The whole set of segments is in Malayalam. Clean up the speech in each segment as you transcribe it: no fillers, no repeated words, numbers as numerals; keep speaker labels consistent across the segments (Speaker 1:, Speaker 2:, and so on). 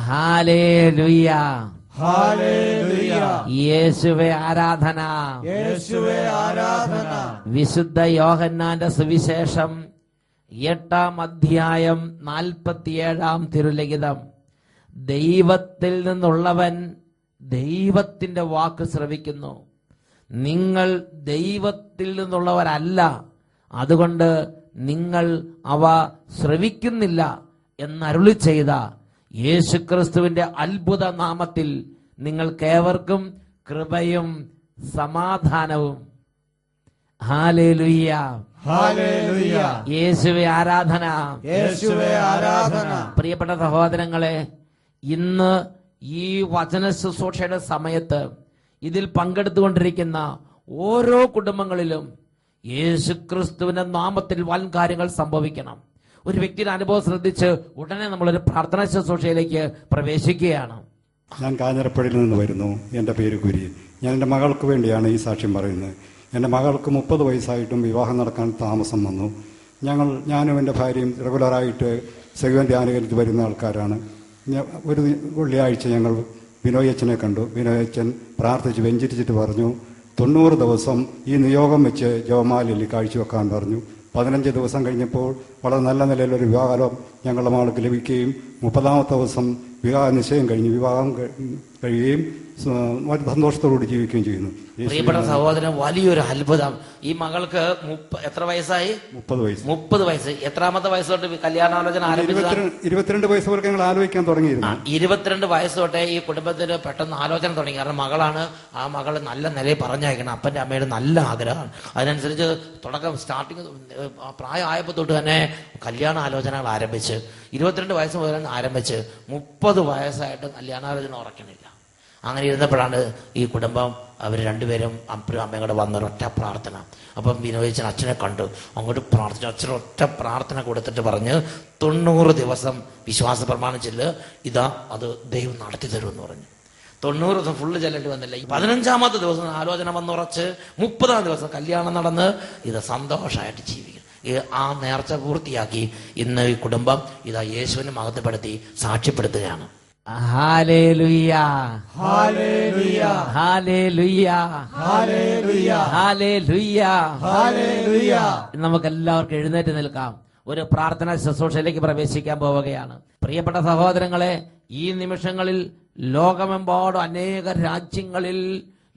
Speaker 1: Hallelujah,
Speaker 2: hallelujah.
Speaker 1: യേശുവേ ആരാധന,
Speaker 2: യേശുവേ ആരാധന.
Speaker 1: വിശുദ്ധ യോഹന്നാന്റെ സുവിശേഷം 8-ാം അധ്യായം 47-ാം തിരുലിഖിതം. ദൈവത്തിൽ നിന്നുള്ളവൻ ദൈവത്തിന്റെ വാക്ക് ശ്രവിക്കുന്നു. നിങ്ങൾ ദൈവത്തിൽ നിന്നുള്ളവരല്ല, അതുകൊണ്ട് നിങ്ങൾ അവ ശ്രവിക്കുന്നില്ല എന്നരുളി ചെയ്ത യേശുക്രിസ്തുവിന്റെ അത്ഭുത നാമത്തിൽ നിങ്ങൾക്കേവർക്കും കൃപയും സമാധാനവും. Hallelujah,
Speaker 2: hallelujah.
Speaker 1: യേശുവേ ആരാധന,
Speaker 2: യേശുവേ ആരാധന.
Speaker 1: പ്രിയപ്പെട്ട സഹോദരങ്ങളെ, ഇന്ന് ഈ വചന ശുശ്രൂഷയുടെ സമയത്ത് ഇതിൽ പങ്കെടുത്തുകൊണ്ടിരിക്കുന്ന ഓരോ കുടുംബങ്ങളിലും യേശുക്രിസ്തുവിന്റെ നാമത്തിൽ വൻ കാര്യങ്ങൾ സംഭവിക്കണം. ഒരു വ്യക്തിയുടെ അനുഭവം ശ്രദ്ധിച്ച് ഉടനെ നമ്മളൊരു പ്രാർത്ഥനാ ശുശ്രൂഷയിലേക്ക് പ്രവേശിക്കുകയാണ്.
Speaker 3: ഞാൻ കാഞ്ഞിരപ്പള്ളിയിൽ നിന്ന് വരുന്നു. എൻ്റെ പേര് കുര്യൻ. ഞാൻ എൻ്റെ മകൾക്ക് വേണ്ടിയാണ് ഈ സാക്ഷ്യം പറയുന്നത്. എൻ്റെ മകൾക്ക് 30 വയസ്സായിട്ടും വിവാഹം നടക്കാൻ താമസം വന്നു. ഞാനും എൻ്റെ ഭാര്യയും റെഗുലറായിട്ട് സൈവൻ ധ്യാനകേന്ദ്രത്തിൽ വരുന്ന ആൾക്കാരാണ്. ഒരു വെള്ളിയാഴ്ച ഞങ്ങൾ ബിനോയ് അച്ഛനെ കണ്ടു. ബിനോയ് അച്ഛൻ പ്രാർത്ഥിച്ച് വെഞ്ചരിച്ചിട്ട് പറഞ്ഞു, 90 ദിവസം ഈ നിയോഗം വെച്ച് ജപമാലയിൽ കാഴ്ചവെക്കാൻ പറഞ്ഞു. 15 ദിവസം കഴിഞ്ഞപ്പോൾ വളരെ നല്ല നിലയിലൊരു വിവാഹം ഞങ്ങളുടെ മകൾക്ക് ലഭിക്കുകയും 30-ാമത്തെ ദിവസം വിവാഹ നിശ്ചയം കഴിഞ്ഞ് വിവാഹം കഴിയുകയും സന്തോഷത്തോടുകൂടി ജീവിക്കുകയും ചെയ്യുന്നു.
Speaker 1: പ്രിയപ്പെട്ട സഹോദരൻ, വലിയൊരു അത്ഭുതം. ഈ മകൾക്ക് എത്ര വയസ്സായി? 30 വയസ്സ്. എത്രാമത്തെ വയസ്സ് തൊട്ട് കല്യാണാലോചന ആരംഭിച്ചത്?
Speaker 3: 22 വയസ്സ് വരെ ഞങ്ങൾ ആലോചിക്കാൻ തുടങ്ങിയിരുന്നു.
Speaker 1: 22 വയസ്സ് തൊട്ടേ ഈ കുടുംബത്തിന് പെട്ടെന്ന് ആലോചന തുടങ്ങി. കാരണം മകളാണ്. ആ മകള് നല്ല നിലയിൽ പറഞ്ഞയക്കണം. അപ്പന്റെ അമ്മയുടെ നല്ല ആഗ്രഹമാണ്. അതിനനുസരിച്ച് തുടക്കം സ്റ്റാർട്ടിങ് പ്രായം ആയപ്പോൾ തൊട്ട് തന്നെ കല്യാണ ആലോചനകൾ ആരംഭിച്ച് 22 വയസ്സ് മുതൽ ആരംഭിച്ച് 30 വയസ്സായിട്ട് കല്യാണാലോചന ഉറക്കണില്ല. അങ്ങനെ ഇരുന്നപ്പോഴാണ് ഈ കുടുംബം അവർ രണ്ടുപേരും അപ്പനും അമ്മയും കൂടെ വന്ന ഒരൊറ്റ പ്രാർത്ഥന. അപ്പം വിനോദിച്ചൻ അച്ഛനെ കണ്ടു, അങ്ങോട്ട് പ്രാർത്ഥിച്ചു. അച്ഛൻ ഒറ്റ പ്രാർത്ഥന കൊടുത്തിട്ട് പറഞ്ഞ് 90 ദിവസം വിശ്വാസ പ്രമാണം ചെല്ല്, ഇതാ അത് ദൈവം നടത്തി തരുമെന്ന് പറഞ്ഞു. 90 ദിവസം ഫുള്ള് ചെല്ലേണ്ടി വന്നില്ല. 15-ാമത്തെ ദിവസം ആലോചന വന്നുറച്ച് 30-ാം ദിവസം കല്യാണം നടന്ന് ഇത് സന്തോഷമായിട്ട് ജീവിക്കും. ആ നേർച്ച പൂർത്തിയാക്കി ഇന്ന് ഈ കുടുംബം ഇതാ യേശുവിനെ മഹത്വപ്പെടുത്തി സാക്ഷ്യപ്പെടുത്തുകയാണ്. ഹല്ലേലൂയ,
Speaker 2: ഹല്ലേലൂയ,
Speaker 1: ഹല്ലേലൂയ,
Speaker 2: ഹല്ലേലൂയ,
Speaker 1: ഹല്ലേലൂയ,
Speaker 2: ഹല്ലേലൂയ.
Speaker 1: നമുക്ക് എല്ലാവർക്കും എഴുന്നേറ്റ് നിൽക്കാം. ഒരു പ്രാർത്ഥനാ ശുശ്രൂഷയിലേക്ക് പ്രവേശിക്കാൻ പോവുകയാണ്. പ്രിയപ്പെട്ട സഹോദരങ്ങളെ, ഈ നിമിഷങ്ങളിൽ ലോകമെമ്പാടും അനേക രാജ്യങ്ങളിൽ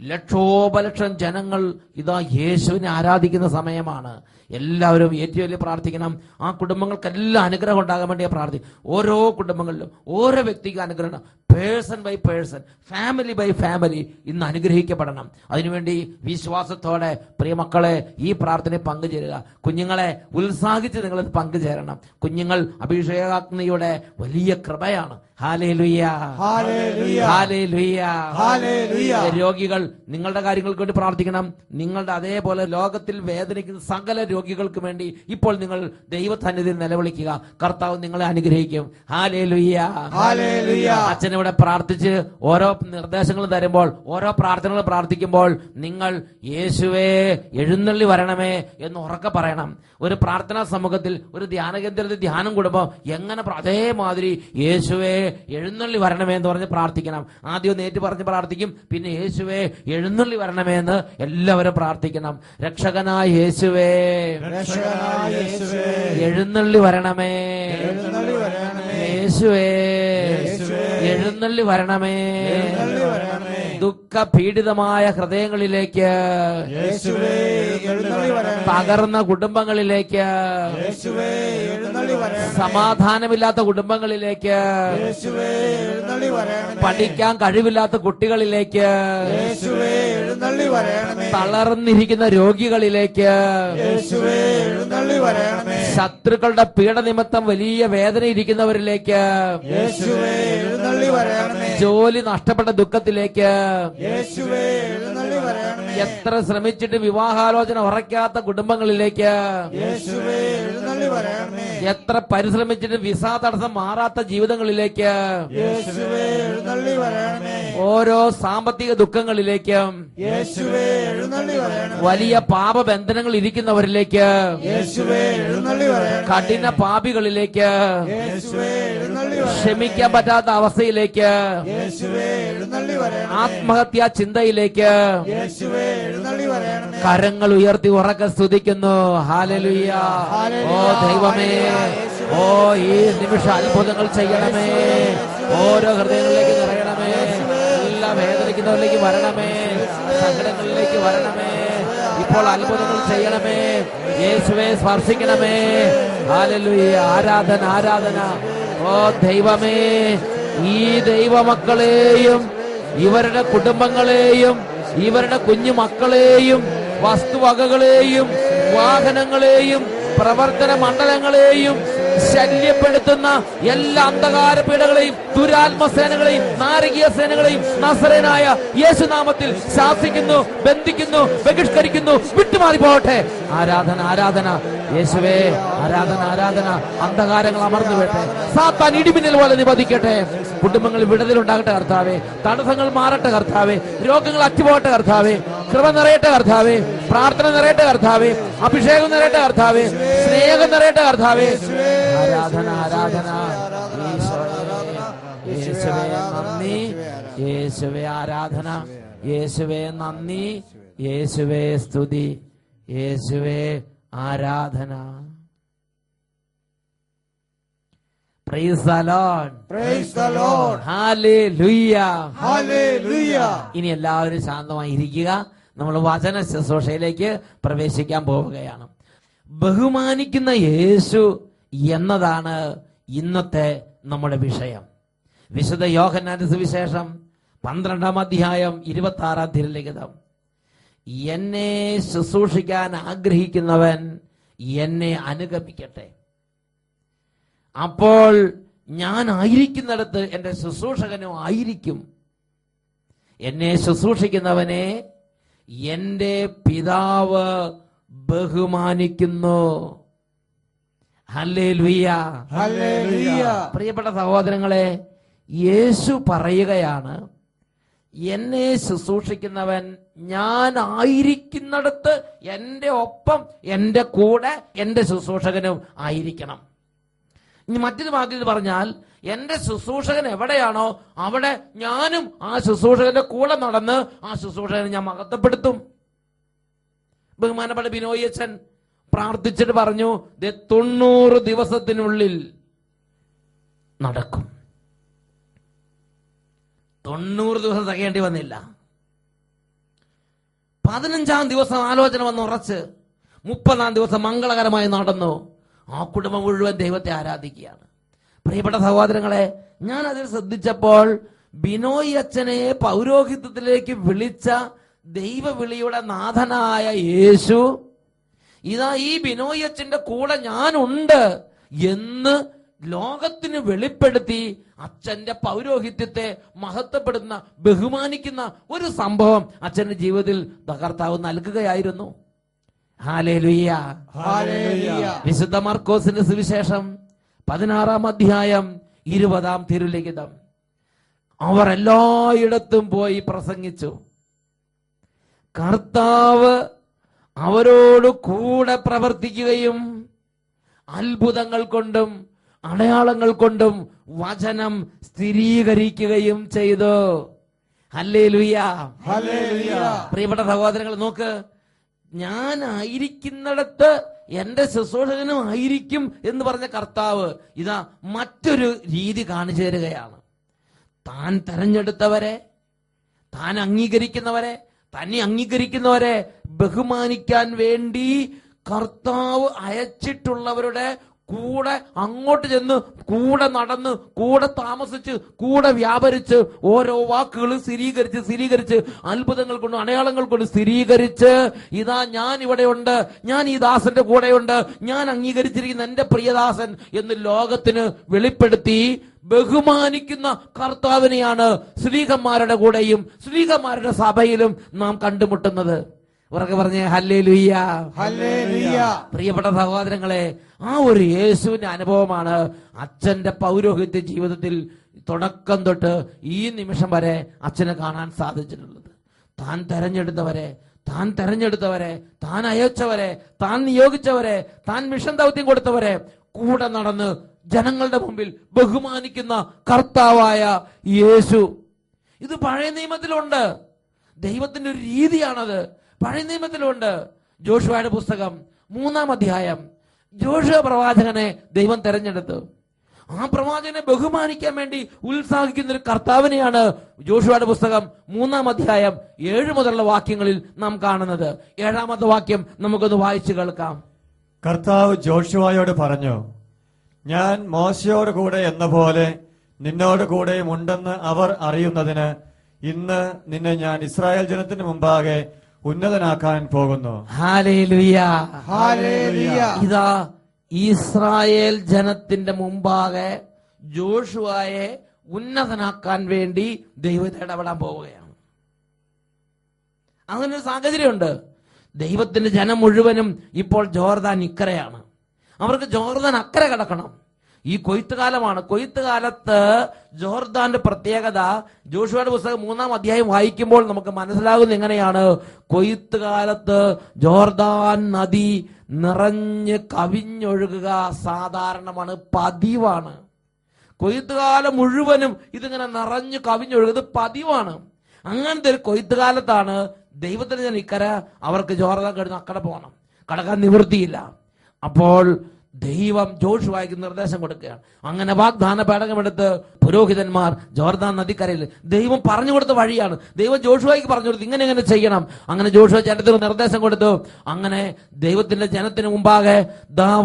Speaker 1: ലക്ഷോപലക്ഷം ജനങ്ങൾ ഇതാ യേശുവിനെ ആരാധിക്കുന്ന സമയമാണ്. എല്ലാവരും ഏറ്റവും പ്രാർത്ഥിക്കണം. ആ കുടുംബങ്ങൾക്കെല്ലാം അനുഗ്രഹം ഉണ്ടാകാൻ വേണ്ടി പ്രാർത്ഥിക്കും. ഓരോ കുടുംബങ്ങളിലും ഓരോ വ്യക്തിക്ക് അനുഗ്രഹം, person by person, family by family ഇന്ന് അനുഗ്രഹിക്കപ്പെടണം. അതിനുവേണ്ടി വിശ്വാസത്തോടെ പ്രിയമക്കളെ ഈ പ്രാർത്ഥനയിൽ പങ്കുചേരുക. കുഞ്ഞുങ്ങളെ ഉത്സാഹിച്ച് നിങ്ങൾ പങ്കുചേരണം. കുഞ്ഞുങ്ങൾ അഭിഷേകാഗ്നിയുടെ വലിയ കൃപയാണ്. ഹല്ലേലൂയ,
Speaker 2: ഹല്ലേലൂയ,
Speaker 1: ഹല്ലേലൂയ,
Speaker 2: ഹല്ലേലൂയ.
Speaker 1: രോഗികൾ, നിങ്ങളുടെ കാര്യങ്ങൾക്ക് വേണ്ടി പ്രാർത്ഥിക്കണം. നിങ്ങളുടെ അതേപോലെ ലോകത്തിൽ വേദനിക്കുന്ന സകല രോഗികൾക്ക് വേണ്ടി ഇപ്പോൾ നിങ്ങൾ ദൈവസന്നിധിയിൽ നിലവിളിക്കുക. കർത്താവ് നിങ്ങളെ അനുഗ്രഹിക്കും. Hallelujah,
Speaker 2: hallelujah.
Speaker 1: അച്ഛനിവിടെ പ്രാർത്ഥിച്ച് ഓരോ നിർദ്ദേശങ്ങൾ തരുമ്പോൾ, ഓരോ പ്രാർത്ഥനകൾ പ്രാർത്ഥിക്കുമ്പോൾ നിങ്ങൾ യേശുവേ എഴുന്നള്ളി വരണമേ എന്ന് ഉറക്കെ പറയണം. ഒരു പ്രാർത്ഥനാ സമൂഹത്തിൽ ഒരു ധ്യാന കേന്ദ്രത്തിൽ ധ്യാനം കൂടുമ്പോൾ എങ്ങനെ അതേമാതിരി യേശുവേ എഴുന്നള്ളി വരണമേ എന്ന് പറഞ്ഞ് പ്രാർത്ഥിക്കണം. ആദ്യം നേറ്റ് പറഞ്ഞ് പ്രാർത്ഥിക്കും, പിന്നെ യേശുവേ എഴുന്നള്ളി വരണമേ എന്ന് എല്ലാവരും പ്രാർത്ഥിക്കണം. രക്ഷകനായ യേശുവേ,
Speaker 2: രക്ഷകനായ യേശുവേ,
Speaker 1: എഴുന്നള്ളി വരണമേ,
Speaker 2: എഴുന്നള്ളി വരണമേ.
Speaker 1: യേശുവേ,
Speaker 2: യേശുവേ,
Speaker 1: എഴുന്നള്ളി വരണമേ.
Speaker 2: എഴുന്നള്ളി വരണമേ.
Speaker 1: ദുഃഖ പീഡിതമായ ഹൃദയങ്ങളിലേക്ക്,
Speaker 2: യേശുവേ, എഴുന്നള്ളി വരണമേ.
Speaker 1: തകർന്ന കുടുംബങ്ങളിലേക്ക്,
Speaker 2: യേശുവേ, എഴുന്നള്ളി വരണമേ.
Speaker 1: സമാധാനമില്ലാത്ത കുടുംബങ്ങളിലേക്ക്,
Speaker 2: യേശുവേ, എഴുന്നള്ളി വരണമേ.
Speaker 1: പഠിക്കാൻ കഴിവില്ലാത്ത കുട്ടികളിലേക്ക്,
Speaker 2: യേശുവേ, എഴുന്നള്ളി വരണമേ.
Speaker 1: തളർന്നിരിക്കുന്ന രോഗികളിലേക്ക്,
Speaker 2: യേശുവേ, എഴുന്നള്ളി വരണമേ.
Speaker 1: ശത്രുക്കളുടെ പീഡനിമിത്തം വലിയ വേദന ഇരിക്കുന്നവരിലേക്ക്,
Speaker 2: യേശുവേ, എഴുന്നള്ളി വരണമേ.
Speaker 1: ജോലി നഷ്ടപ്പെട്ട ദുഃഖത്തിലേക്ക്,
Speaker 2: യേശുവേ, എഴുന്നള്ളി വരണമേ.
Speaker 1: എത്ര ശ്രമിച്ചിട്ട് വിവാഹാലോചന ഉറയ്ക്കാത്ത കുടുംബങ്ങളിലേക്ക്,
Speaker 2: യേശുവേ, എഴുന്നള്ളി വരണമേ.
Speaker 1: എത്ര പരിശ്രമിച്ചിട്ട് വിസ തടസ്സം മാറാത്ത ജീവിതങ്ങളിലേക്ക്,
Speaker 2: യേശുവേ, എഴുന്നള്ളി വരണമേ.
Speaker 1: ഓരോ സാമ്പത്തിക ദുഃഖങ്ങളിലേക്കും
Speaker 2: യേശുവേ എഴുന്നള്ളി വരണമേ.
Speaker 1: വലിയ പാപബന്ധനങ്ങൾ ഇരിക്കുന്നവരിലേക്ക്,
Speaker 2: യേശുവേ എഴുന്നള്ളി വരണമേ.
Speaker 1: കഠിന പാപികളിലേക്ക്,
Speaker 2: യേശുവേ എഴുന്നള്ളി വരണമേ.
Speaker 1: ക്ഷമിക്കാൻ പറ്റാത്ത അവസ്ഥയിലേക്ക്,
Speaker 2: യേശുവേ എഴുന്നള്ളി വരണമേ.
Speaker 1: ആത്മഹത്യാ ചിന്തയിലേക്ക്
Speaker 2: യേശുവേ എഴുന്നള്ളി വരണമേ.
Speaker 1: കരങ്ങൾ ഉയർത്തി ഉറക്കെ സ്തുതിക്കുന്നു. ഹല്ലേലൂയ. ഓ ദൈവമേ, ഓ ഈ നിമിഷം അത്ഭുതങ്ങൾ ചെയ്യണമേ. ഓരോ ഹൃദയങ്ങളിലേക്ക് നിറയണമേ. എല്ലാ വേദനിക്കുന്നവരിലേക്ക് വരണമേ. സങ്കടങ്ങളിലേക്ക് വരണമേ. ഇപ്പോൾ അത്ഭുതങ്ങൾ ചെയ്യണമേ. യേശുവേ സ്പർശിക്കണമേ. ഹല്ലേലൂയ. ആരാധന, ആരാധന. ഓ ദൈവമേ, ഈ ദൈവമക്കളെയും ഇവരുടെ കുടുംബങ്ങളെയും ഇവരുടെ കുഞ്ഞു മക്കളെയും വസ്തുവകകളെയും വാഹനങ്ങളെയും പ്രവർത്തന മണ്ഡലങ്ങളെയും ശല്യപ്പെടുത്തുന്ന എല്ലാ അന്ധകാര പീഡകളെയും ദുരാത്മസേനകളെയും നാരകീയ സേനകളെയും നസറേനായ യേശുനാമത്തിൽ ശാസിക്കുന്നു, ബന്ധിക്കുന്നു, ബഹിഷ്കരിക്കുന്നു. വിട്ടുമാറി പോകട്ടെ. ആരാധന, ആരാധന. യേശുവേ ആരാധന, ആരാധന. അന്ധകാരങ്ങൾ അമർന്നു വേട്ടെ. സാത്താൻ ഇടിമിന്നൽ പോലെ നിബന്ധിക്കട്ടെ. കുടുംബങ്ങളിൽ വിടുതലുണ്ടാകട്ടെ കർത്താവേ. തടസ്സങ്ങൾ മാറട്ടെ കർത്താവേ. രോഗങ്ങൾ അറ്റുപോകട്ടെ കർത്താവേ. കൃപ നിറയട്ടെ കർത്താവേ. പ്രാർത്ഥന നിറയട്ടെ കർത്താവേ. അഭിഷേകം നിറയട്ടെ കർത്താവേ. സ്നേഹം നിറയട്ടെ കർത്താവേ. ആരാധന, ആരാധന. യേശുവേ നന്ദി. യേശുവേ ആരാധന. യേശുവേ നന്ദി. യേശുവേ സ്തുതി. യേശുവേ ആരാധന. Praise the Lord.
Speaker 2: Praise the Lord.
Speaker 1: Hallelujah.
Speaker 2: Hallelujah.
Speaker 1: ഇനി എല്ലാവരും ശാന്തമായി ഇരിക്കുക. നമ്മൾ വചന ശുശ്രൂഷയിലേക്ക് പ്രവേശിക്കാൻ പോവുകയാണ്. ബഹുമാനിക്കുന്ന യേശു എന്നതാണ് ഇന്നത്തെ നമ്മുടെ വിഷയം. വിശുദ്ധ യോഹന്നാന്റെ സുവിശേഷം 12-ാം അധ്യായം 26-ാം തിരുലിഖിതം. എന്നെ ശുശ്രൂഷിക്കാൻ ആഗ്രഹിക്കുന്നവൻ എന്നെ അനുഗമിക്കട്ടെ. അപ്പോൾ ഞാൻ ആയിരിക്കുന്നിടത്ത് എന്റെ ശുശ്രൂഷകനും ആയിരിക്കും. എന്നെ ശുശ്രൂഷിക്കുന്നവനെ എന്റെ പിതാവ് ബഹുമാനിക്കുന്നു. ഹല്ലേലൂയ.
Speaker 2: ഹല്ലേലൂയ.
Speaker 1: പ്രിയപ്പെട്ട സഹോദരങ്ങളെ, യേശു പറയുകയാണ്, എന്നെ ശുശ്രൂഷിക്കുന്നവൻ ഞാൻ ആയിരിക്കുന്നിടത്ത് എന്റെ ഒപ്പം, എന്റെ കൂടെ എന്റെ ശുശ്രൂഷകനും ആയിരിക്കണം. ഇനി മറ്റൊരു വാക്കിൽ പറഞ്ഞാൽ, എന്റെ ശുശ്രൂഷകൻ എവിടെയാണോ അവിടെ ഞാനും ആ ശുശ്രൂഷകന്റെ കൂടെ നടന്ന് ആ ശുശ്രൂഷകനെ ഞാൻ മഹത്വപ്പെടുത്തും. ബഹുമാനപ്പെട്ട ബിനോയ് അച്ഛൻ പ്രാർത്ഥിച്ചിട്ട് പറഞ്ഞു, 90 ദിവസത്തിനുള്ളിൽ നടക്കും. 90 ദിവസം തികയേണ്ടി വന്നില്ല. 15-ാം ദിവസം ആലോചന വന്ന് ഉറച്ച് 30-ാം ദിവസം മംഗളകരമായി നടന്നു. ആ കുടുംബം മുഴുവൻ ദൈവത്തെ ആരാധിക്കുകയാണ്. പ്രിയപ്പെട്ട സഹോദരങ്ങളെ, ഞാൻ അതിൽ ശ്രദ്ധിച്ചപ്പോൾ ബിനോയ് അച്ഛനെ പൗരോഹിത്യത്തിലേക്ക് വിളിച്ച ദൈവവിളിയുടെ നാഥനായ യേശു ഇതാ ഈ ബിനോയ് അച്ഛന്റെ കൂടെ ഞാനുണ്ട് എന്ന് ലോകത്തിന് വെളിപ്പെടുത്തി അച്ഛന്റെ പൗരോഹിത്യത്തെ മഹത്വപ്പെടുന്ന, ബഹുമാനിക്കുന്ന ഒരു സംഭവം അച്ഛന്റെ ജീവിതത്തിൽ കർത്താവ് നൽകുകയായിരുന്നു. ഹല്ലേലൂയ.
Speaker 2: ഹല്ലേലൂയ.
Speaker 1: വിശുദ്ധ മർക്കോസിന്റെ സുവിശേഷം 16-ാം അധ്യായം 20-ാം തിരുലിഖിതം. അവർ എല്ലായിടത്തും പോയി പ്രസംഗിച്ചു. കർത്താവ് അവരോട് കൂടെ പ്രവർത്തിക്കുകയും അത്ഭുതങ്ങൾ കൊണ്ടും അടയാളങ്ങൾ കൊണ്ടും വചനം സ്ഥിരീകരിക്കുകയും ചെയ്തു. ഹല്ലേലൂയ.
Speaker 2: ഹല്ലേലൂയ.
Speaker 1: പ്രിയപ്പെട്ട സഹോദരങ്ങൾ, നോക്ക്, ഞാൻ ആയിരിക്കുന്നിടത്ത് എന്റെ ശുശ്രൂഷകനും ആയിരിക്കും എന്ന് പറഞ്ഞ കർത്താവ് ഇതാ മറ്റൊരു രീതി കാണിച്ചു തരികയാണ്. താൻ തെരഞ്ഞെടുത്തവരെ, താൻ അംഗീകരിക്കുന്നവരെ, തന്നെ അംഗീകരിക്കുന്നവരെ ബഹുമാനിക്കാൻ വേണ്ടി കർത്താവ് അയച്ചിട്ടുള്ളവരുടെ കൂടെ അങ്ങോട്ട് ചെന്ന് കൂടെ നടന്ന് കൂടെ താമസിച്ച് കൂടെ വ്യാപരിച്ച് ഓരോ വാക്കുകളും സ്ഥിരീകരിച്ച് അത്ഭുതങ്ങൾ കൊണ്ട് അടയാളങ്ങൾ കൊണ്ട് സ്ഥിരീകരിച്ച് ഇതാ ഞാൻ ഇവിടെയുണ്ട്, ഞാൻ ഈ ദാസന്റെ കൂടെയുണ്ട്, ഞാൻ അംഗീകരിച്ചിരിക്കുന്ന എന്റെ പ്രിയദാസൻ എന്ന് ലോകത്തിന് വെളിപ്പെടുത്തി ബഹുമാനിക്കുന്ന കർത്താവിനെയാണ് സ്ത്രീകന്മാരുടെ കൂടെയും സ്ത്രീകന്മാരുടെ സഭയിലും നാം കണ്ടുമുട്ടുന്നത്. ഉറക്കെ പറഞ്ഞേ ഹല്ലേലൂയ.
Speaker 2: ഹല്ലേലൂയ.
Speaker 1: പ്രിയപ്പെട്ട സഹോദരങ്ങളെ, ആ ഒരു യേശുവിന്റെ അനുഭവമാണ് അച്ഛന്റെ പൗരോഹിത്യ ജീവിതത്തിൽ തുടക്കം തൊട്ട് ഈ നിമിഷം വരെ അച്ഛനെ കാണാൻ സാധിച്ചിട്ടുള്ളത്. താൻ തെരഞ്ഞെടുത്തവരെ, താൻ അയച്ചവരെ, താൻ നിയോഗിച്ചവരെ, താൻ മിഷൻ ദൗത്യം കൊടുത്തവരെ കൂടെ നടന്ന് ജനങ്ങളുടെ മുമ്പിൽ ബഹുമാനിക്കുന്ന കർത്താവായ യേശു. ഇത് പഴയ നിയമത്തിലുണ്ട്. ദൈവത്തിന്റെ ഒരു രീതിയാണത്. പഴയ നിയമത്തിലുണ്ട്. ജോഷുവയുടെ പുസ്തകം 3-ാം അധ്യായം. ജോഷുവ പ്രവാചകനെ ദൈവം തെരഞ്ഞെടുത്തു. ആ പ്രവാചകനെ ബഹുമാനിക്കാൻ വേണ്ടി ഉത്സാഹിക്കുന്ന ഒരു കർത്താവിനെയാണ് ജോഷുവയുടെ പുസ്തകം 3-ാം അധ്യായം 7 മുതലുള്ള വാക്യങ്ങളിൽ നാം കാണുന്നത്. 7-ാമത്തെ വാക്യം നമുക്കൊന്ന് വായിച്ചു കേൾക്കാം.
Speaker 4: കർത്താവ് ജോഷുവയോട് പറഞ്ഞു, ഞാൻ മോശയോട് കൂടെ എന്ന പോലെ നിന്നോട് കൂടെയും ഉണ്ടെന്ന് അവർ അറിയുന്നതിന് ഇന്ന് നിന്നെ ഞാൻ ഇസ്രായേൽ ജനത്തിന് മുമ്പാകെ ഉന്നതനാക്കാൻ പോകുന്നു.
Speaker 1: ഹല്ലേലൂയ.
Speaker 2: ഹല്ലേലൂയ.
Speaker 1: ഇതാ ഇസ്രായേൽ ജനത്തിന്റെ മുമ്പാകെ ജോഷുവയെ ഉന്നതനാക്കാൻ വേണ്ടി ദൈവത്തെ ഇടപെടാൻ പോവുകയാണ്. അങ്ങനെ ഒരു സാഹചര്യമുണ്ട്. ദൈവത്തിന്റെ ജനം മുഴുവനും ഇപ്പോൾ ജോർദാൻ ഇക്കരയാണ്. അവർക്ക് ജോർദാൻ അക്കരെ കടക്കണം. ഈ കൊയ്ത്തുകാലമാണ്. കൊയ്ത്തുകാലത്ത് ജോർദാന്റെ പ്രത്യേകത ജോഷുവയുടെ പുസ്തകം 3-ാം അധ്യായം വായിക്കുമ്പോൾ നമുക്ക് മനസ്സിലാകുന്നത് എങ്ങനെയാണ്? കൊയ്ത്തുകാലത്ത് ജോർദാൻ നദി നിറഞ്ഞ് കവിഞ്ഞൊഴുകുക സാധാരണമാണ്, പതിവാണ്. കൊയ്ത്തുകാലം മുഴുവനും ഇതിങ്ങനെ നിറഞ്ഞു കവിഞ്ഞൊഴുകുന്നത് പതിവാണ്. അങ്ങനത്തെ ഒരു കൊയ്ത്തുകാലത്താണ് ദൈവത്തിന് ഞാൻ ഇക്കര അവർക്ക് ജോർദാൻ കഴിഞ്ഞ് അക്കടെ പോകണം. കടക്കാൻ നിവൃത്തിയില്ല. അപ്പോൾ ദൈവം ജോഷുവയ്ക്ക് നിർദ്ദേശം കൊടുക്കുകയാണ്. അങ്ങനെ വാഗ്ദാന പേടകമെടുത്ത് പുരോഹിതന്മാർ ജോർദാൻ നദിക്കരയിൽ ദൈവം പറഞ്ഞു കൊടുത്ത വഴിയാണ്. ദൈവം ജോഷുവയ്ക്ക് പറഞ്ഞു കൊടുത്തു, ഇങ്ങനെ ചെയ്യണം. അങ്ങനെ ജോഷുവ ജനത്തിന് നിർദ്ദേശം കൊടുത്തു. അങ്ങനെ ദൈവത്തിന്റെ ജനത്തിന് മുമ്പാകെ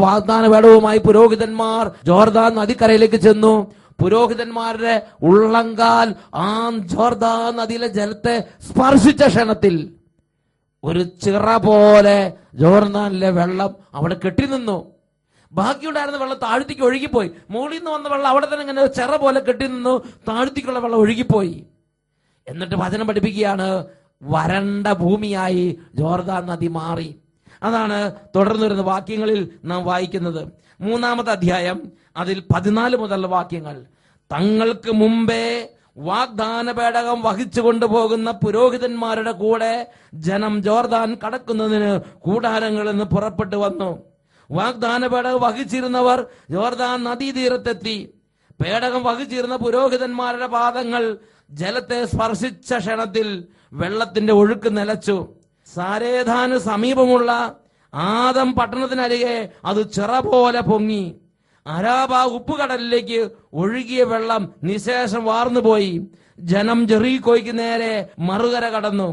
Speaker 1: വാഗ്ദാന പേടകവുമായി പുരോഹിതന്മാർ ജോർദാൻ നദിക്കരയിലേക്ക് ചെന്നു. പുരോഹിതന്മാരുടെ ഉള്ളങ്കാൽ ആ ജോർദാൻ നദിയിലെ ജലത്തെ സ്പർശിച്ച ക്ഷണത്തിൽ ഒരു ചിറ പോലെ ജോർദാനിലെ വെള്ളം അവിടെ കെട്ടിനിന്നു. ബാക്കിയുണ്ടായിരുന്ന വെള്ളം താഴ്ത്തിക്ക് ഒഴുകിപ്പോയി. മുകളിൽ നിന്ന് വന്ന വെള്ളം അവിടെ തന്നെ ഇങ്ങനെ ചിറ പോലെ കെട്ടി നിന്നു. താഴ്ത്തിക്കുള്ള വെള്ളം ഒഴുകിപ്പോയി. എന്നിട്ട് വചനം പഠിപ്പിക്കുകയാണ്, വരണ്ട ഭൂമിയായി ജോർദാൻ നദി മാറി. അതാണ് തുടർന്ന് വരുന്ന വാക്യങ്ങളിൽ നാം വായിക്കുന്നത്. 3-ാമത്തെ അധ്യായം അതിൽ 14 മുതലുള്ള വാക്യങ്ങൾ. തങ്ങൾക്ക് മുമ്പേ വാഗ്ദാന പേടകം വഹിച്ചു കൊണ്ടുപോകുന്ന പുരോഹിതന്മാരുടെ കൂടെ ജനം ജോർദാൻ കടക്കുന്നതിന് കൂടാരങ്ങളിൽ നിന്ന് പുറപ്പെട്ടു വന്നു. വാഗ്ദാന പേടകം വഹിച്ചിരുന്നവർ ജോർദാൻ നദീതീരത്തെത്തി. പേടകം വഹിച്ചിരുന്ന പുരോഹിതന്മാരുടെ പാദങ്ങൾ ജലത്തെ സ്പർശിച്ച ക്ഷണത്തിൽ വെള്ളത്തിന്റെ ഒഴുക്ക് നിലച്ചു. സാരേധാന് സമീപമുള്ള ആദം പട്ടണത്തിനരികെ അത് ചിറ പോലെ പൊങ്ങി. അരാബ ഉപ്പുകടലിലേക്ക് ഒഴുകിയ വെള്ളം നിശേഷം വാർന്നുപോയി. ജനം ജെറീക്കോയ്ക്ക് നേരെ മറുകര കടന്നു.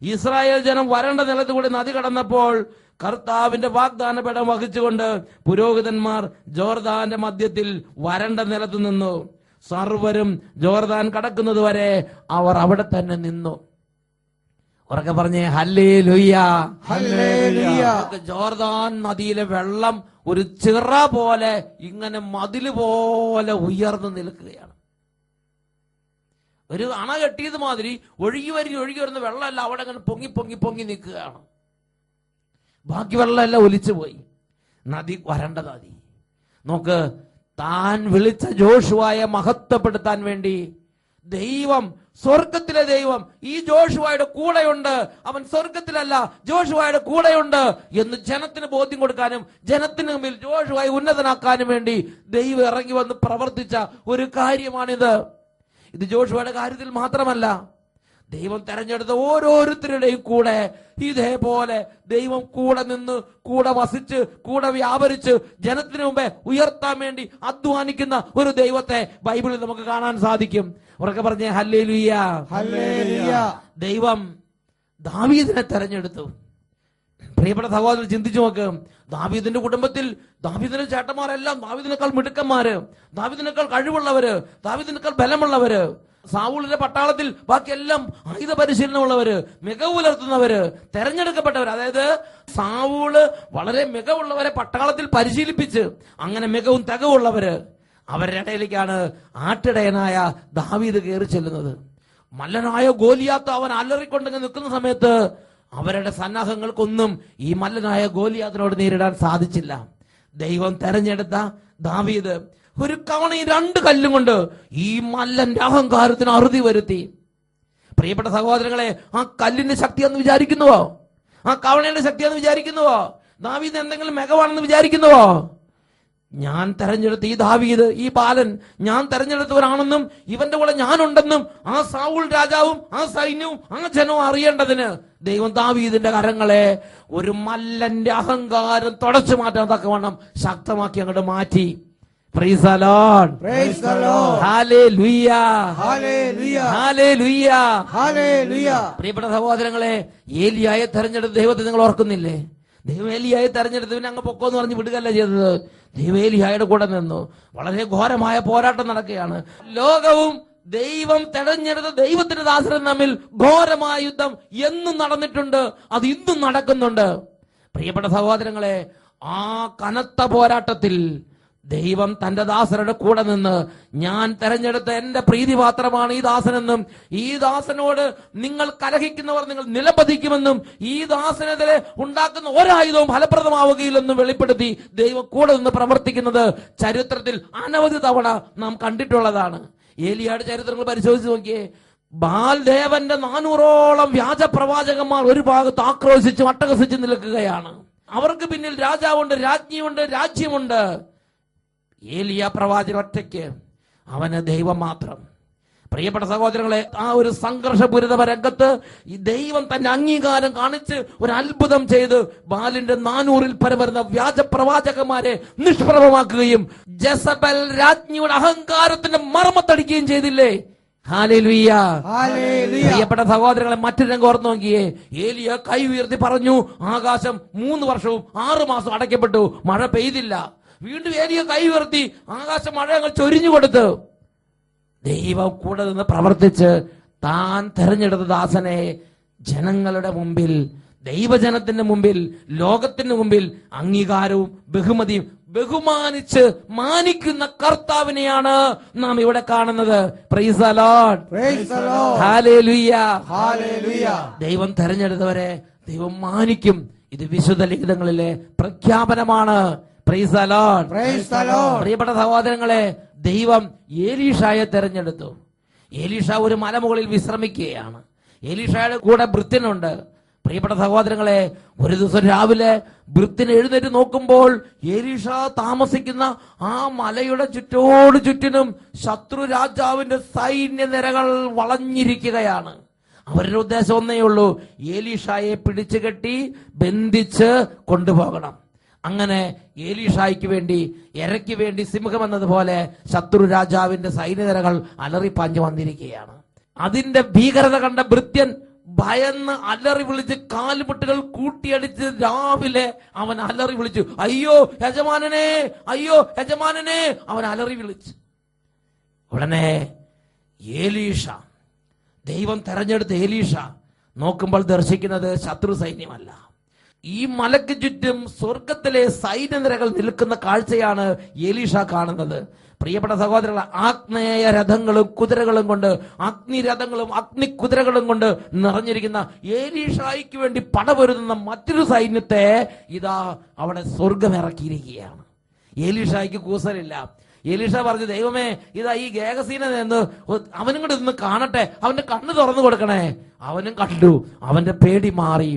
Speaker 1: ഇസ്രായേൽ ജനം വരണ്ട നിലത്തുകൂടി നദി കടന്നപ്പോൾ കർത്താവിന്റെ വാഗ്ദാന പേടകം വഹിച്ചുകൊണ്ട് പുരോഹിതന്മാർ ജോർദാന്റെ മധ്യത്തിൽ വരണ്ട നിലത്ത് നിന്നു. സർവരും ജോർദാൻ കടക്കുന്നത് വരെ അവർ അവിടെ തന്നെ നിന്നു. ഉറക്കെ പറഞ്ഞേ ഹല്ലേലൂയ.
Speaker 2: ഹല്ലേലൂയ.
Speaker 1: ജോർദാൻ നദിയിലെ വെള്ളം ഒരു ചിറ പോലെ ഇങ്ങനെ മതില് പോലെ ഉയർന്നു നിൽക്കുകയാണ്. ഒരു അണ കെട്ടിയത് മാതിരി ഒഴുകി വരുന്ന വെള്ളമല്ല അവിടെ അങ്ങനെ പൊങ്ങി നിൽക്കുകയാണ്. ബാക്കി വെള്ളമെല്ലാം ഒലിച്ചു പോയി. നദി വരണ്ട നദി. നോക്ക്, താൻ വിളിച്ച ജോഷുവയെ മഹത്വപ്പെടുത്താൻ വേണ്ടി ദൈവം, സ്വർഗത്തിലെ ദൈവം ഈ ജോഷുവയുടെ കൂടെയുണ്ട്, അവൻ സ്വർഗത്തിലല്ല ജോഷുവയുടെ കൂടെയുണ്ട് എന്ന് ജനത്തിന് ബോധ്യം കൊടുക്കാനും ജനത്തിന് മുമ്പിൽ ജോഷുവയെ ഉന്നതനാക്കാനും വേണ്ടി ദൈവം ഇറങ്ങി വന്ന് പ്രവർത്തിച്ച ഒരു കാര്യമാണിത്. ഇത് ജോഷുവയുടെ കാര്യത്തിൽ മാത്രമല്ല, ദൈവം തെരഞ്ഞെടുത്ത ഓരോരുത്തരുടെയും കൂടെ ഇതേപോലെ ദൈവം കൂടെ നിന്ന്, കൂടെ വസിച്ച്, കൂടെ വ്യാപരിച്ച് ജനത്തിന് മുമ്പേ ഉയർത്താൻ വേണ്ടി അധ്വാനിക്കുന്ന ഒരു ദൈവത്തെ ബൈബിളിൽ നമുക്ക് കാണാൻ സാധിക്കും. ഉറക്കെ പറഞ്ഞേ ഹല്ലേലൂയ.
Speaker 2: ഹല്ലേലൂയ.
Speaker 1: ദൈവം ദാവീദിനെ തെരഞ്ഞെടുത്തു. പ്രിയപ്പെട്ട സഹോദരൻ, ചിന്തിച്ചു നോക്ക്. ദാവീദിന്റെ കുടുംബത്തിൽ ദാവീദിന്റെ ചേട്ടന്മാരെല്ലാം ദാവീദിനേക്കാൾ മിടുക്കന്മാര്, ദാവീദിനേക്കാൾ കഴിവുള്ളവര്, ദാവീദിനേക്കാൾ ബലമുള്ളവര്. സാവൂളിന്റെ പട്ടാളത്തിൽ ബാക്കിയെല്ലാം ആയുധ പരിശീലനമുള്ളവര്, മികവ് പുലർത്തുന്നവര്, തെരഞ്ഞെടുക്കപ്പെട്ടവർ. അതായത് സാവൂള് വളരെ മികവുള്ളവരെ പട്ടാളത്തിൽ പരിശീലിപ്പിച്ച് അങ്ങനെ മികവും തികവുള്ളവര്. അവരുടെ ഇടയിലേക്കാണ് ആട്ടിടയനായ ദാവീദ് കയറി ചെല്ലുന്നത്. മല്ലനായ ഗോലിയാത്ത് അവൻ അലറിക്കൊണ്ടെങ്കിൽ നിൽക്കുന്ന സമയത്ത് അവരുടെ സന്നാഹങ്ങൾക്കൊന്നും ഈ മല്ലനായ ഗോലിയാത്തിനോട് നേരിടാൻ സാധിച്ചില്ല. ദൈവം തെരഞ്ഞെടുത്ത ദാവീദ് ഒരു കവണയും 2 കല്ലും കൊണ്ട് ഈ മല്ലന്റെ അഹങ്കാരത്തിന് അറുതി വരുത്തി. പ്രിയപ്പെട്ട സഹോദരങ്ങളെ, ആ കല്ലിന്റെ ശക്തിയാന്ന് വിചാരിക്കുന്നുവോ? ആ കവണയുടെ ശക്തിയാന്ന് വിചാരിക്കുന്നുവോ? ദാവീദ് എന്തെങ്കിലും മികവാണെന്ന് വിചാരിക്കുന്നുവോ? ഞാൻ തെരഞ്ഞെടുത്ത ഈ ദാവീദ്, ഈ ബാലൻ ഞാൻ തെരഞ്ഞെടുത്തവരാണെന്നും ഇവന്റെ കൂടെ ഞാനുണ്ടെന്നും ആ സൗൾ രാജാവും ആ സൈന്യവും ആ ജനവും അറിയേണ്ടതിന് ദൈവം ദാവീദിന്റെ കരങ്ങളെ ഒരു മല്ലന്റെ അഹങ്കാരം തുടച്ചു മാറ്റാൻ തക്കവണ്ണം ശക്തമാക്കി അങ്ങോട്ട് മാറ്റി. Praise the Lord.
Speaker 2: Praise the Lord.
Speaker 1: Hallelujah.
Speaker 2: Hallelujah.
Speaker 1: Hallelujah.
Speaker 2: Hallelujah.
Speaker 1: പ്രിയപ്പെട്ട സഹോദരങ്ങളെ, ഏലിയായെ തെരഞ്ഞെടുത്ത ദൈവത്തെ നിങ്ങൾ ഓർക്കുന്നില്ലേ? ദൈവം ഏലിയായെ തെരഞ്ഞെടുത്തവനെ അങ്ങ് പൊക്കോന്ന് പറഞ്ഞ് വിടുകയല്ല ചെയ്തത്. ദൈവം ഏലിയായുടെ കൂടെ നിന്നു. വളരെ ഘോരമായ പോരാട്ടം നടക്കുകയാണ്. ലോകവും ദൈവം തെരഞ്ഞെടുത്ത ദൈവത്തിന്റെ ദാസരും തമ്മിൽ ഘോരമായ യുദ്ധം എന്നും നടന്നിട്ടുണ്ട്. അത് ഇന്നും നടക്കുന്നുണ്ട്. പ്രിയപ്പെട്ട സഹോദരങ്ങളെ, ആ കനത്ത പോരാട്ടത്തിൽ ദൈവം തന്റെ ദാസരുടെ കൂടെ നിന്ന്, ഞാൻ തെരഞ്ഞെടുത്ത എന്റെ പ്രീതിപാത്രമാണ് ഈ ദാസനെന്നും ഈ ദാസനോട് നിങ്ങൾ കലഹിക്കുന്നവർ നിങ്ങൾ നിലപതിക്കുമെന്നും ഈ ദാസനെതിരെ ഉണ്ടാക്കുന്ന ഒരായുധവും ഫലപ്രദമാവുകയില്ലെന്നും വെളിപ്പെടുത്തി ദൈവം കൂടെ നിന്ന് പ്രവർത്തിക്കുന്നത് ചരിത്രത്തിൽ അനവധി തവണ നാം കണ്ടിട്ടുള്ളതാണ്. ഏലിയായുടെ ചരിത്രങ്ങൾ പരിശോധിച്ച് നോക്കിയേ. ബാൽദേവന്റെ 400ഓളം വ്യാജ പ്രവാചകന്മാർ ഒരു ഭാഗത്ത് ആക്രോശിച്ച് അട്ടഹസിച്ച് നിൽക്കുകയാണ്. അവർക്ക് പിന്നിൽ രാജാവുണ്ട്, രാജ്ഞിയുണ്ട്, രാജ്യമുണ്ട്. ഏലിയ പ്രവാചകൻ ഒറ്റയ്ക്ക്, അവന് ദൈവം മാത്രം. പ്രിയപ്പെട്ട സഹോദരങ്ങളെ, ആ ഒരു സംഘർഷപൂരിത രംഗത്ത് ഈ ദൈവം തന്റെ അംഗീകാരം കാണിച്ച് ഒരു അത്ഭുതം ചെയ്ത് ബാലിന്റെ 400-ൽ പരം വരുന്ന വ്യാജ പ്രവാചകന്മാരെ നിഷ്പ്രഭമാക്കുകയും ജെസബൽ രാജ്ഞിയുടെ അഹങ്കാരത്തിന്റെ മർമ്മത്തടിക്കുകയും ചെയ്തില്ലേ? ഹല്ലേലൂയ. പ്രിയപ്പെട്ട സഹോദരങ്ങളെ, മറ്റൊരു രംഗം ഓർത്ത് നോക്കിയേ. ഏലിയ കൈ ഉയർത്തി പറഞ്ഞു, ആകാശം 3 വർഷവും 6 മാസവും അടയ്ക്കപ്പെട്ടു, മഴ പെയ്തില്ല. വീണ്ടും ഏലിയ കൈ ഉയർത്തി, ആകാശം മഴ അങ്ങ് ചൊരിഞ്ഞു കൊടുത്തു. ദൈവം കൂടെ നിന്ന് പ്രവർത്തിച്ച് താൻ തെരഞ്ഞെടുത്ത ദാസനെ ജനങ്ങളുടെ മുമ്പിൽ, ദൈവജനത്തിന്റെ മുമ്പിൽ, ലോകത്തിന്റെ മുമ്പിൽ അംഗീകാരവും ബഹുമതിയും ബഹുമാനിച്ച് മാനിക്കുന്ന കർത്താവിനെയാണ് നാം ഇവിടെ കാണുന്നത്. Praise the Lord.
Speaker 2: Praise the Lord.
Speaker 1: ഹല്ലേലൂയ.
Speaker 2: Hallelujah.
Speaker 1: ദൈവം തെരഞ്ഞെടുത്തവരെ ദൈവം മാനിക്കും. ഇത് വിശുദ്ധ ലിഖിതങ്ങളിലെ പ്രഖ്യാപനമാണ്. Praise the Lord.
Speaker 2: Praise the Lord.
Speaker 1: പ്രിയപ്പെട്ട സഹോദരങ്ങളെ, ദൈവം ഏലീഷായെ തെരഞ്ഞെടുത്തു. ഏലീഷ ഒരു മലമുകളിൽ വിശ്രമിക്കുകയാണ്. ഏലീഷയുടെ കൂടെ ഭൃത്യനുണ്ട്. പ്രിയപ്പെട്ട സഹോദരങ്ങളെ, ഒരു ദിവസം രാവിലെ ഭൃത്യൻ എഴുന്നേറ്റ് നോക്കുമ്പോൾ ഏലീഷ താമസിക്കുന്ന ആ മലയുടെ ചുറ്റിനും ശത്രു രാജാവിന്റെ സൈന്യനിരകൾ വളഞ്ഞിരിക്കുകയാണ്. അവരുടെ ഉദ്ദേശം ഒന്നേ ഉള്ളൂ, ഏലീഷായെ പിടിച്ചു കെട്ടി ബന്ധിച്ച് കൊണ്ടുപോകണം. അങ്ങനെ ഏലീഷായ്ക്ക് വേണ്ടി, ഇരയ്ക്ക് വേണ്ടി സിംഹം എന്നതുപോലെ ശത്രു രാജാവിന്റെ സൈന്യനിരകൾ അലറിപ്പാഞ്ഞു വന്നിരിക്കുകയാണ്. അതിന്റെ ഭീകരത കണ്ട ഭൃത്യൻ ഭയന്ന് അലറി വിളിച്ച് കാലുമുട്ടുകൾ കൂട്ടിയടിച്ച് രാവിലെ അവൻ അലറി വിളിച്ചു, അയ്യോ യജമാനനെ, അയ്യോ യജമാനനെ, അവൻ അലറി വിളിച്ചു. ഉടനെ ഏലീഷ, ദൈവം തെരഞ്ഞെടുത്ത ഏലീഷ നോക്കുമ്പോൾ ദർശിക്കുന്നത് ശത്രു സൈന്യമല്ല, ഈ മലയ്ക്ക് ചുറ്റും സ്വർഗത്തിലെ സൈന്യനിരകൾ നിൽക്കുന്ന കാഴ്ചയാണ് ഏലീഷ കാണുന്നത്. പ്രിയപ്പെട്ട സഹോദരങ്ങളെ, ആഗ്നേയ രഥങ്ങളും കുതിരകളും കൊണ്ട്, അഗ്നിരഥങ്ങളും അഗ്നിക്കുതിരകളും കൊണ്ട് നിറഞ്ഞിരിക്കുന്ന ഏലീഷായ്ക്ക് വേണ്ടി പടപൊരുതുന്ന മറ്റൊരു സൈന്യത്തെ ഇതാ അവിടെ സ്വർഗം ഇറക്കിയിരിക്കുകയാണ്. ഏലീഷായ്ക്ക് കൂസലില്ല. ഏലീഷ പറഞ്ഞു, ദൈവമേ, ഇതാ ഈ ഗേഹസീനെ നിന്ന് അവനും കൂടെ നിന്ന് കാണട്ടെ, അവന്റെ കണ്ണ് തുറന്നു കൊടുക്കണേ. അവനും കണ്ടു, അവന്റെ പേടി മാറി.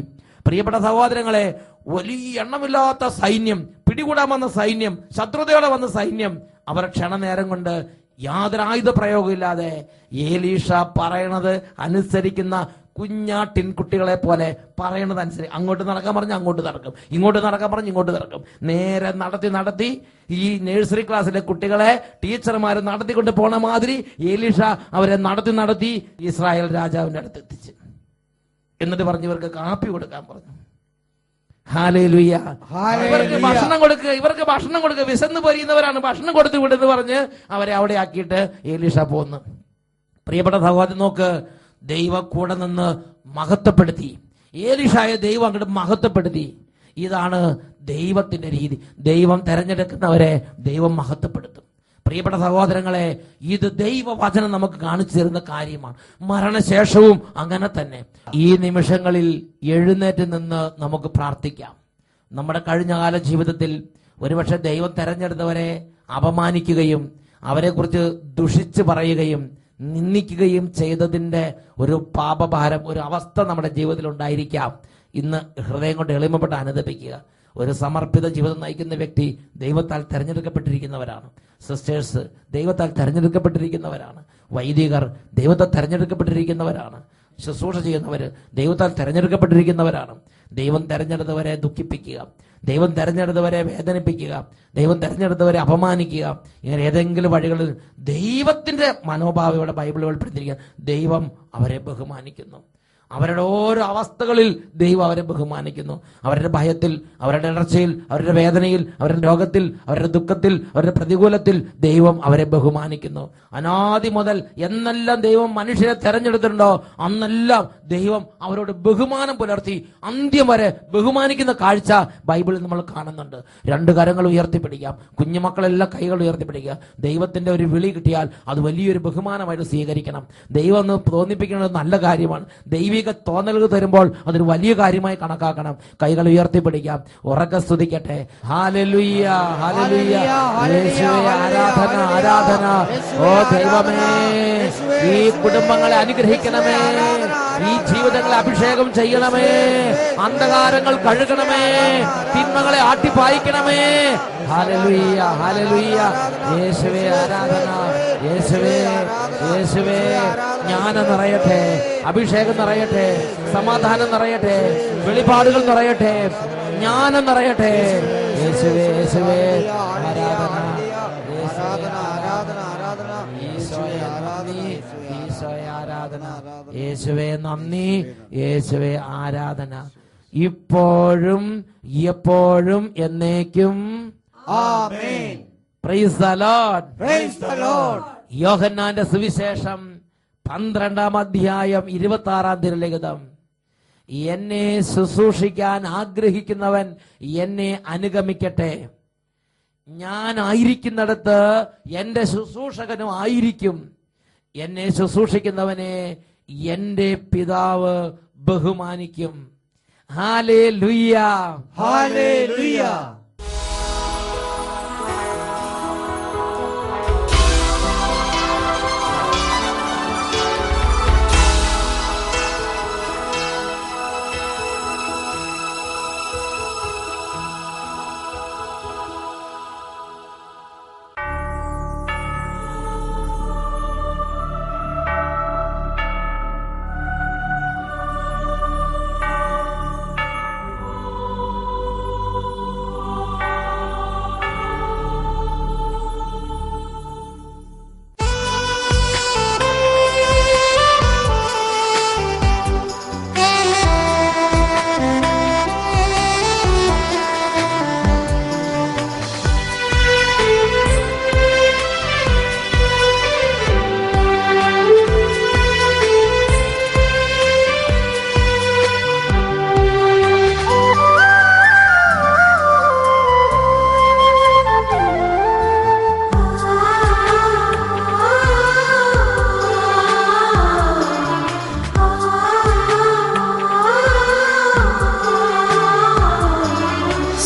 Speaker 1: പ്രിയപ്പെട്ട സഹോദരങ്ങളെ, വലിയ എണ്ണമില്ലാത്ത സൈന്യം, പിടികൂടാൻ വന്ന സൈന്യം, ശത്രുതയോടെ വന്ന സൈന്യം, അവർ ക്ഷണനേരം കൊണ്ട് യാതൊരു ആയുധ പ്രയോഗമില്ലാതെ ഏലീഷ പറയണത് അനുസരിക്കുന്ന കുഞ്ഞാട്ടിൻ കുട്ടികളെ പോലെ പറയണത് അനുസരിച്ച് അങ്ങോട്ട് നടക്കാൻ പറഞ്ഞ് അങ്ങോട്ട് നടക്കും, ഇങ്ങോട്ട് നടക്കാൻ പറഞ്ഞ് ഇങ്ങോട്ട് നടക്കും. നേരെ നടത്തി ഈ നഴ്സറി ക്ലാസ്സിലെ കുട്ടികളെ ടീച്ചർമാർ നടത്തിക്കൊണ്ട് പോണ മാതിരി ഏലീഷ അവരെ നടത്തി ഇസ്രായേൽ രാജാവിന്റെ അടുത്ത് എത്തിച്ച്, എന്നിട്ട് പറഞ്ഞു ഇവർക്ക് കാപ്പി കൊടുക്കാൻ പറഞ്ഞു. ഹല്ലേലൂയ. ഇവർക്ക് ഭക്ഷണം കൊടുക്കുക, വിശന്ന് പൊരിയുന്നവരാണ്, ഭക്ഷണം കൊടുത്തു വിടുന്ന് പറഞ്ഞ് അവരെ അവിടെ ആക്കിയിട്ട് ഏലീഷ പോന്നു. പ്രിയപ്പെട്ട സഹോദരൻ, നോക്ക്, ദൈവം കൂടെ നിന്ന് മഹത്വപ്പെടുത്തി. ഏലീഷായെ ദൈവം അങ്ങോട്ട് മഹത്വപ്പെടുത്തി. ഇതാണ് ദൈവത്തിന്റെ രീതി. ദൈവം തെരഞ്ഞെടുക്കുന്നവരെ ദൈവം മഹത്വപ്പെടുത്തും. പ്രിയപ്പെട്ട സഹോദരങ്ങളെ, ഇത് ദൈവവചനം നമുക്ക് കാണിച്ചു തരുന്ന കാര്യമാണ്. മരണശേഷവും അങ്ങനെ തന്നെ. ഈ നിമിഷങ്ങളിൽ എഴുന്നേറ്റ് നിന്ന് നമുക്ക് പ്രാർത്ഥിക്കാം. നമ്മുടെ കഴിഞ്ഞകാല ജീവിതത്തിൽ ഒരുപക്ഷെ ദൈവം തെരഞ്ഞെടുത്തവരെ അപമാനിക്കുകയും അവരെക്കുറിച്ച് ദുഷിച്ച് പറയുകയും നിന്ദിക്കുകയും ചെയ്തതിന്റെ ഒരു പാപഭാരം, ഒരു അവസ്ഥ നമ്മുടെ ജീവിതത്തിൽ ഉണ്ടായിരിക്കാം. ഇന്ന് ഹൃദയം കൊണ്ട് എളിമപ്പെട്ട് അനുദപിക്കുക. ഒരു സമർപ്പിത ജീവിതം നയിക്കുന്ന വ്യക്തി ദൈവത്താൽ തെരഞ്ഞെടുക്കപ്പെട്ടിരിക്കുന്നവരാണ്. സിസ്റ്റേഴ്സ് ദൈവത്താൽ തെരഞ്ഞെടുക്കപ്പെട്ടിരിക്കുന്നവരാണ്. വൈദികർ ദൈവത്താൽ തെരഞ്ഞെടുക്കപ്പെട്ടിരിക്കുന്നവരാണ്. ശുശ്രൂഷ ചെയ്യുന്നവര് ദൈവത്താൽ തെരഞ്ഞെടുക്കപ്പെട്ടിരിക്കുന്നവരാണ്. ദൈവം തെരഞ്ഞെടുത്തവരെ ദുഃഖിപ്പിക്കുക, ദൈവം തെരഞ്ഞെടുത്തവരെ വേദനിപ്പിക്കുക, ദൈവം തെരഞ്ഞെടുത്തവരെ അപമാനിക്കുക, ഇങ്ങനെ ഏതെങ്കിലും വഴികളിൽ ദൈവത്തിന്റെ മനോഭാവം ഇവിടെ ബൈബിൾ വെളിപ്പെടുത്തിയിരിക്കുക. ദൈവം അവരെ ബഹുമാനിക്കുന്നു. അവരുടെ ഓരോ അവസ്ഥകളിൽ ദൈവം അവരെ ബഹുമാനിക്കുന്നു. അവരുടെ ഭയത്തിൽ, അവരുടെ ഇടർച്ചയിൽ, അവരുടെ വേദനയിൽ, അവരുടെ രോഗത്തിൽ, അവരുടെ ദുഃഖത്തിൽ, അവരുടെ പ്രതികൂലത്തിൽ ദൈവം അവരെ ബഹുമാനിക്കുന്നു. അനാദി മുതൽ എന്നെല്ലാം ദൈവം മനുഷ്യരെ തെരഞ്ഞെടുത്തിട്ടുണ്ടോ അന്നെല്ലാം ദൈവം അവരോട് ബഹുമാനം പുലർത്തി അന്ത്യം വരെ ബഹുമാനിക്കുന്ന കാഴ്ച ബൈബിളിൽ നമ്മൾ കാണുന്നുണ്ട്. രണ്ട് കരങ്ങൾ ഉയർത്തിപ്പിടിക്കാം, കുഞ്ഞുമക്കളെല്ലാം കൈകൾ ഉയർത്തിപ്പിടിക്കുക. ദൈവത്തിന്റെ ഒരു വിളി കിട്ടിയാൽ അത് വലിയൊരു ബഹുമാനമായിട്ട് സ്വീകരിക്കണം. ദൈവം ഒന്ന് തോന്നിപ്പിക്കുന്നത് നല്ല കാര്യമാണ്. ദൈവിക തോന്നലുകൾ തരുമ്പോൾ അതൊരു വലിയ കാര്യമായി കണക്കാക്കണം. കൈകൾ ഉയർത്തിപ്പിടിക്കാം, ഉറക്കെ സ്തുതിക്കട്ടെ. ഹല്ലേലൂയ, ഹല്ലേലൂയ, യേശുവേ ആരാധന, ആരാധന. ഓ ദൈവമേ, ഈ കുടുംബങ്ങളെ അനുഗ്രഹിക്കണമേ, ഈ ജീവിതങ്ങളെ അഭിഷേകം ചെയ്യണമേ, അന്ധകാരങ്ങൾ കഴുകണമേ, തിന്മകളെ ആട്ടിപ്പായിക്കണമേ. ഹല്ലേലൂയ, ഹല്ലേലൂയ, യേശുവേ ആരാധന, യേശുവേ, യേശുവേ. ജ്ഞാനം നിറയട്ടെ, അഭിഷേകം നിറയട്ടെ, സമാധാനം നിറയട്ടെ, വെളിപാടുകൾ നിറയട്ടെ, ജ്ഞാനം നിറയട്ടെ. യേശുവേ, യേശുവേ ആരാധന, ഈശോയെ നന്ദി, ഈശോയെ ആരാധന, യേശുവേ നന്ദി, യേശുവേ ആരാധന. ഇപ്പോഴും എപ്പോഴും എന്നേക്കും
Speaker 2: ആമേൻ.
Speaker 1: Praise the Lord,
Speaker 2: praise the Lord.
Speaker 1: യോഹന്നാന്റെ സുവിശേഷം 12-ാം അധ്യായം 26-ാം തിരുലിഖിതം. എന്നെ ശുശ്രൂഷിക്കാൻ ആഗ്രഹിക്കുന്നവൻ എന്നെ അനുഗമിക്കട്ടെ. ഞാൻ ആയിരിക്കുന്നിടത്ത് എന്റെ ശുശ്രൂഷകനും ആയിരിക്കും. എന്നെ ശുശ്രൂഷിക്കുന്നവനെ എന്റെ പിതാവ് ബഹുമാനിക്കും. Hallelujah,
Speaker 2: hallelujah.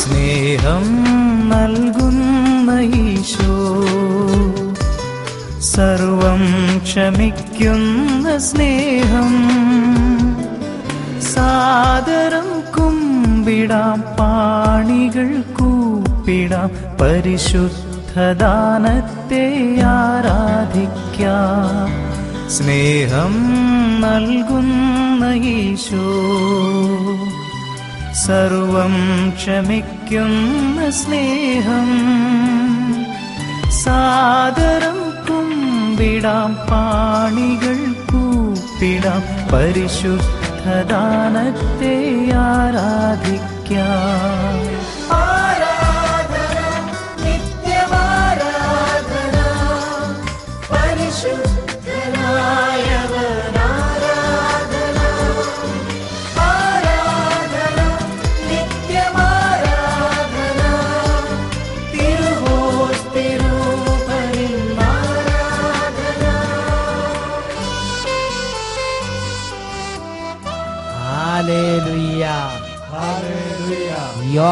Speaker 5: സ്നേഹം നൽകുന്ന ഈശോ, സർവം ക്ഷമിക്കുന്ന സ്നേഹം, സാദരം കുമ്പിടാം, പാണികൾ കൂപ്പിടാം, പരിശുദ്ധദാനത്തെ ആരാധിക്കാം. സ്നേഹം നൽകുന്ന ഈശോ, സർവം ക്ഷമിക്കുന്ന സ്നേഹം, സാദരം കുമ്പിടാം, പാണികൾ കൂപ്പിടാം, പരിശുദ്ധദാനത്തെ ആരാധിക്കാം.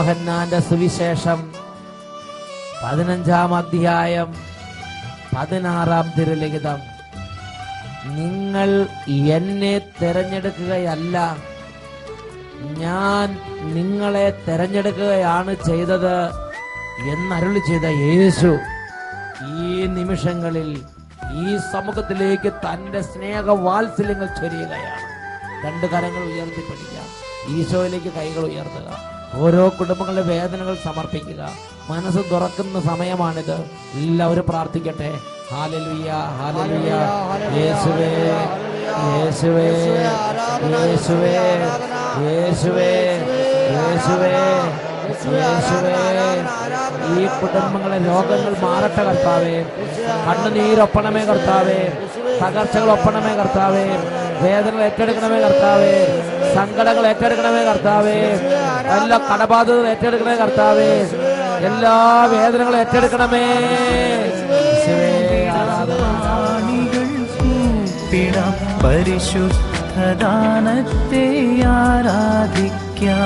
Speaker 1: യോഹന്നാന്റെ സുവിശേഷം 15-ാം അധ്യായം 16-ാം തിരുലിഖിതം. നിങ്ങൾ എന്നെ തെരഞ്ഞെടുക്കുകയല്ല, ഞാൻ നിങ്ങളെ തെരഞ്ഞെടുക്കുകയാണ് ചെയ്തത് എന്നരുളി ചെയ്ത യേശു ഈ നിമിഷങ്ങളിൽ ഈ സമൂഹത്തിലേക്ക് തന്റെ സ്നേഹവാത്സല്യങ്ങൾ ചൊരിയുകയാണ്. 2 കരങ്ങൾ ഉയർത്തിപ്പിടിക്കാം, ഈശോയിലേക്ക് കൈകൾ ഉയർത്തുക, ഓരോ കുടുംബങ്ങളുടെ വേദനകൾ സമർപ്പിക്കുക. മനസ്സ് തുറക്കുന്ന സമയമാണിത്. എല്ലാവരും പ്രാർത്ഥിക്കട്ടെ. Hallelujah, hallelujah. യേശുവേ, യേശുവേ, യേശുവേ, യേശുവേ, യേശുവേ, യേശുവേ. ഈ കുടുംബങ്ങളെ രോഗങ്ങൾ മാറട്ടെ കർത്താവേ. കണ്ണുനീരൊപ്പണമേ കർത്താവേ. തകർച്ചകൾ ഒപ്പണമേ കർത്താവേ. വേദനകൾ ഏറ്റെടുക്കണമേ കർത്താവേ. സങ്കടങ്ങൾ ഏറ്റെടുക്കണമേ കർത്താവേ. എല്ലാ കടബാധ്യതകൾ ഏറ്റെടുക്കണമേ കർത്താവേ. എല്ലാ വേദനകളും ഏറ്റെടുക്കണമേ.
Speaker 5: പരിശുദ്ധദാനത്തെ ആരാധിക്കാം.